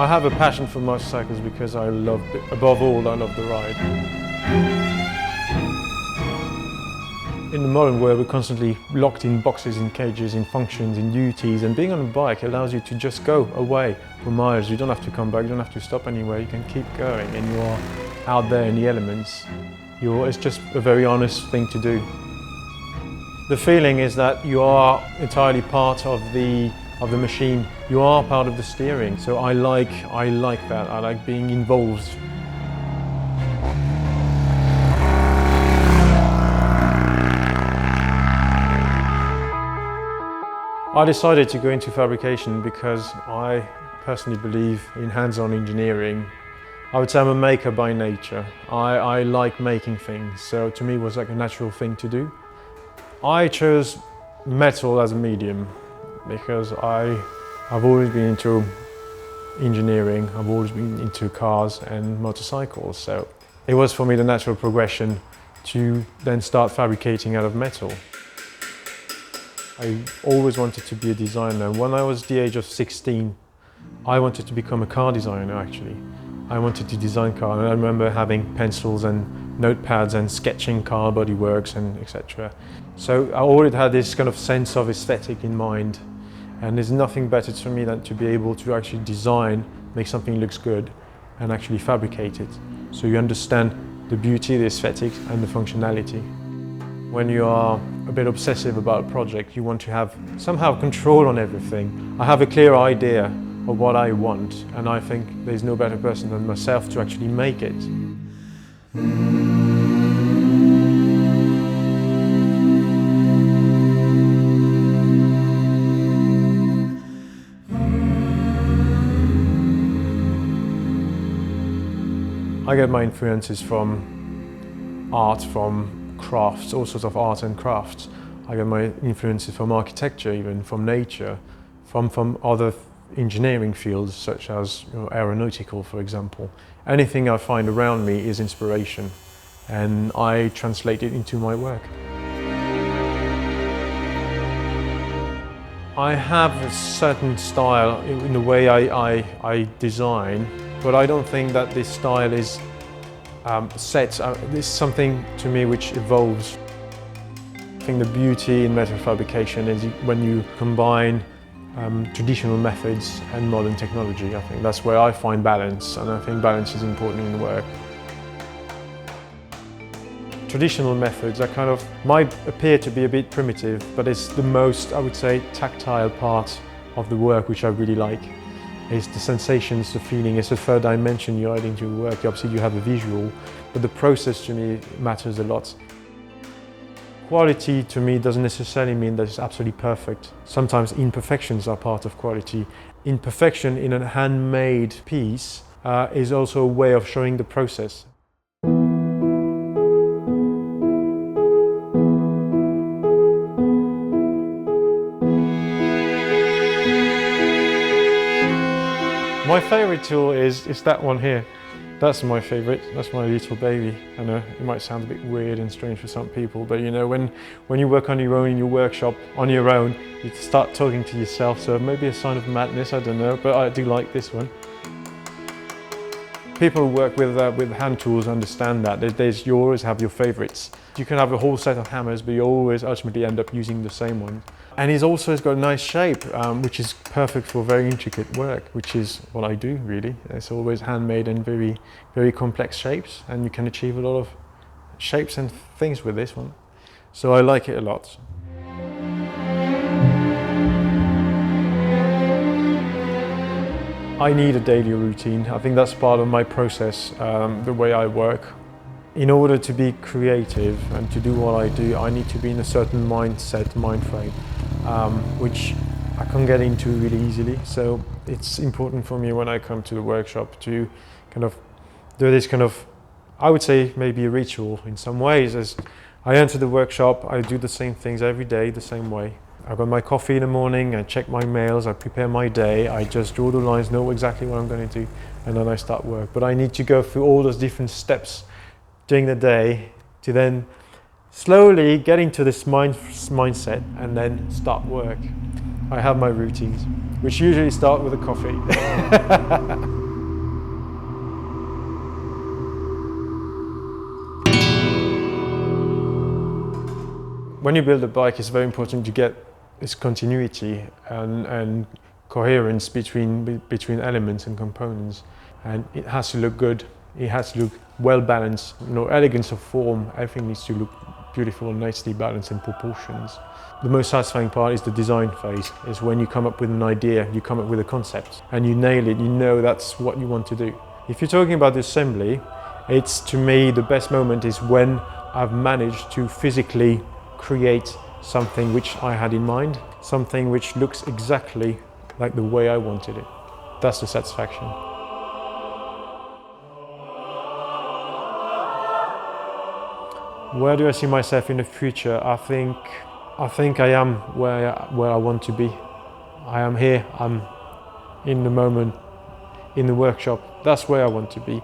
I have a passion for motorcycles because above all, I love the ride. In the modern world, we're constantly locked in boxes, in cages, in functions, in duties, and being on a bike allows you to just go away for miles. You don't have to come back, you don't have to stop anywhere, you can keep going, and you are out there in the elements. It's just a very honest thing to do. The feeling is that you are entirely part of the machine. You are part of the steering. So I like that. I like being involved. I decided to go into fabrication because I personally believe in hands-on engineering. I would say I'm a maker by nature. I like making things, so to me it was like a natural thing to do. I chose metal as a medium because I've always been into engineering, I've always been into cars and motorcycles, so it was for me the natural progression to then start fabricating out of metal. I always wanted to be a designer. When I was the age of 16, I wanted to become a car designer actually. I wanted to design cars, and I remember having pencils and notepads and sketching car bodyworks and etc. So I already had this kind of sense of aesthetic in mind, and there's nothing better to me than to be able to actually design, make something looks good, and actually fabricate it. So you understand the beauty, the aesthetic, and the functionality. When you are a bit obsessive about a project, you want to have somehow control on everything. I have a clear idea of what I want, and I think there's no better person than myself to actually make it. I get my influences from art, from crafts, all sorts of art and crafts. I get my influences from architecture, even from nature, from other engineering fields such as aeronautical, for example. Anything I find around me is inspiration, and I translate it into my work. I have a certain style in the way I design, but I don't think that this style is set. This is something to me which evolves. I think the beauty in metal fabrication is when you combine traditional methods and modern technology. I think that's where I find balance, and I think balance is important in work. Traditional methods might appear to be a bit primitive, but it's the most, I would say, tactile part of the work which I really like. It's the sensations, the feeling, it's the third dimension you're adding to your work. Obviously you have a visual, but the process to me matters a lot. Quality to me doesn't necessarily mean that it's absolutely perfect. Sometimes imperfections are part of quality. Imperfection in a handmade piece is also a way of showing the process. My favourite tool is that one here. That's my favourite. That's my little baby. I know it might sound a bit weird and strange for some people, but you know, when you work on your own in your workshop, on your own, you start talking to yourself, so maybe a sign of madness, I don't know, but I do like this one. People who work with hand tools understand that. You always have your favourites. You can have a whole set of hammers, but you always ultimately end up using the same one. And it's got a nice shape, which is perfect for very intricate work, which is what I do really. It's always handmade and very, very complex shapes, and you can achieve a lot of shapes and things with this one. So I like it a lot. I need a daily routine. I think that's part of my process, the way I work. In order to be creative and to do what I do, I need to be in a certain mindset, mind frame, which I can't get into really easily. So it's important for me when I come to the workshop to kind of do this kind of, I would say maybe a ritual in some ways. As I enter the workshop, I do the same things every day the same way. I've got my coffee in the morning, I check my mails, I prepare my day, I just draw the lines, know exactly what I'm going to do, and then I start work. But I need to go through all those different steps during the day to then slowly get into this mindset and then start work. I have my routines, which usually start with a coffee. When you build a bike, it's very important to get this continuity and coherence between elements and components. And it has to look good. It has to look well balanced. Elegance of form. Everything needs to look beautiful, nicely balanced in proportions. The most satisfying part is the design phase. Is when you come up with an idea, you come up with a concept, and you nail it. You know that's what you want to do. If you're talking about the assembly, it's, to me, the best moment is when I've managed to physically create something which I had in mind, something which looks exactly like the way I wanted it. That's the satisfaction. Where do I see myself in the future? I think I am where I want to be. I am here, I'm in the moment, in the workshop. That's where I want to be.